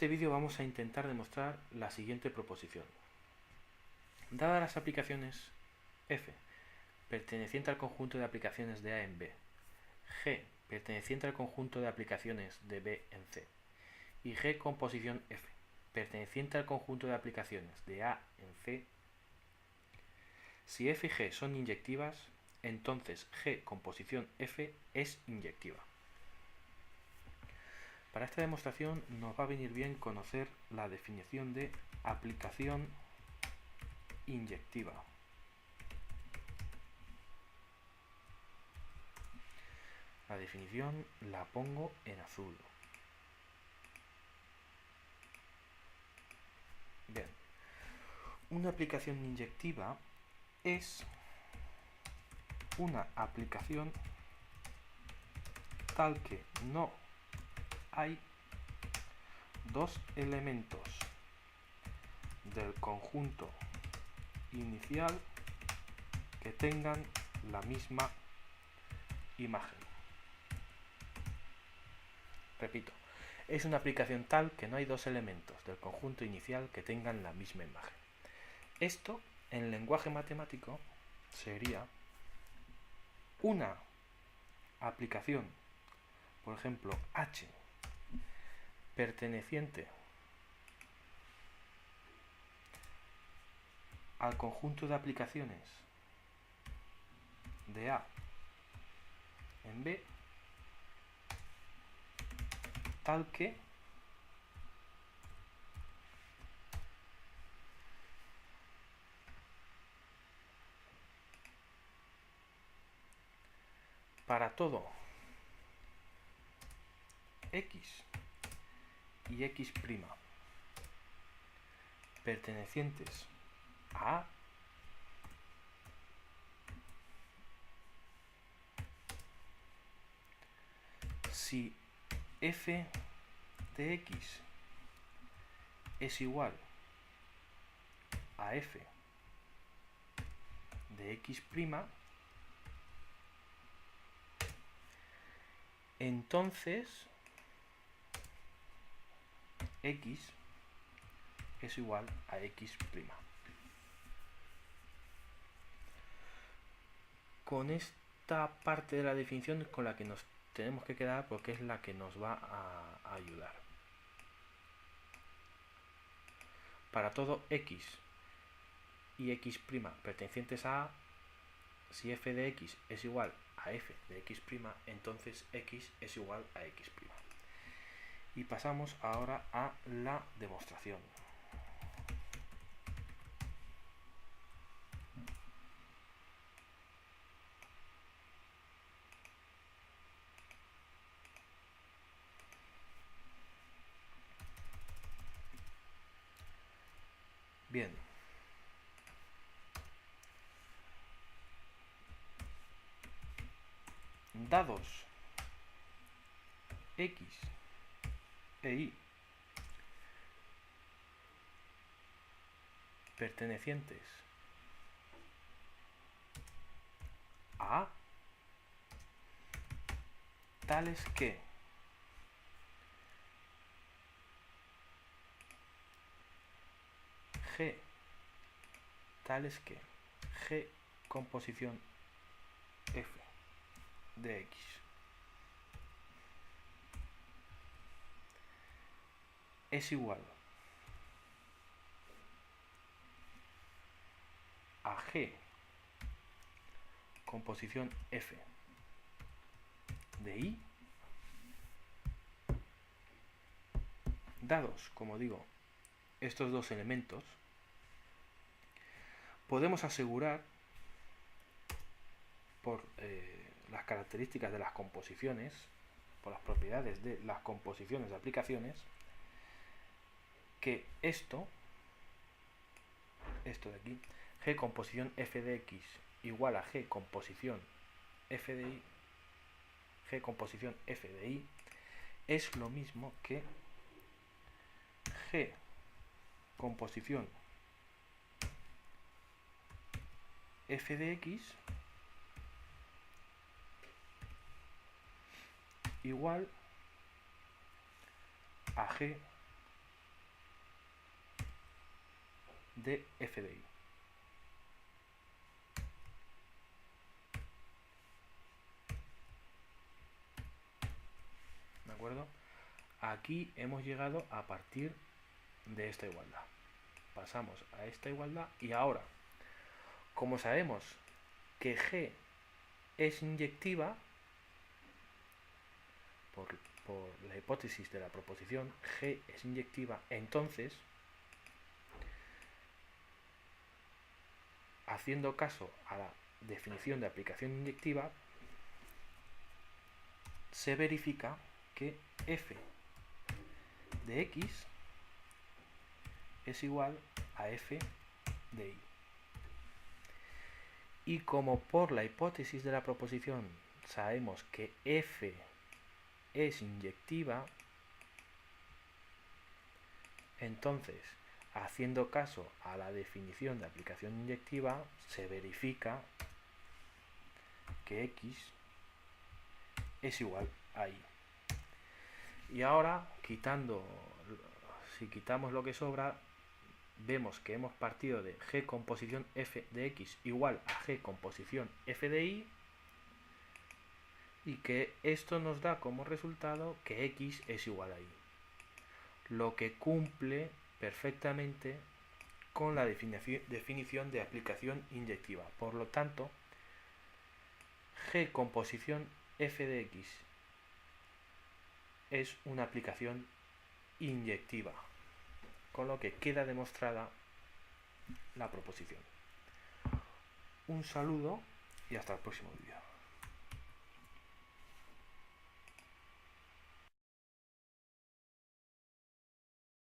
este vídeo vamos a intentar demostrar la siguiente proposición. Dadas las aplicaciones f perteneciente al conjunto de aplicaciones de A en B, g perteneciente al conjunto de aplicaciones de B en C y g composición f perteneciente al conjunto de aplicaciones de A en C, si f y g son inyectivas, entonces g composición f es inyectiva. Para esta demostración nos va a venir bien conocer la definición de aplicación inyectiva. La definición la pongo en azul. Bien, una aplicación inyectiva es una aplicación tal que no hay dos elementos del conjunto inicial que tengan la misma imagen. Repito, es una aplicación tal que no hay dos elementos del conjunto inicial que tengan la misma imagen. Esto, en lenguaje matemático, sería una aplicación, por ejemplo, H, perteneciente al conjunto de aplicaciones de A en B, tal que para todo x y x' pertenecientes a A, si f de x es igual a f de x', entonces x es igual a x'. Con esta parte de la definición es con la que nos tenemos que quedar porque es la que nos va a ayudar. Para todo x y x' pertenecientes a A, si f de x es igual a f de x', entonces x es igual a x'. Y pasamos ahora a la demostración. Bien. Dados x e y pertenecientes a A, tales que g composición f de x es igual a g composición f de y, dados, como digo, estos dos elementos, podemos asegurar por las características de las composiciones, por las propiedades de las composiciones de aplicaciones, que esto de aquí, g composición f de x igual a g composición f de y, g composición f de y, es lo mismo que g composición f de x igual a g de f de i. ¿De acuerdo? Aquí hemos llegado a partir de esta igualdad. Pasamos a esta igualdad y ahora, como sabemos que G es inyectiva, por la hipótesis de la proposición G es inyectiva, entonces, haciendo caso a la definición de aplicación inyectiva, se verifica que f de x es igual a f de i. Y como por la hipótesis de la proposición sabemos que f es inyectiva, entonces, haciendo caso a la definición de aplicación inyectiva, se verifica que x es igual a i. Y ahora, si quitamos lo que sobra, vemos que hemos partido de g composición f de x igual a g composición f de i, y que esto nos da como resultado que x es igual a i, lo que cumple perfectamente con la definición de aplicación inyectiva. Por lo tanto, g composición f de x es una aplicación inyectiva, con lo que queda demostrada la proposición. Un saludo y hasta el próximo vídeo.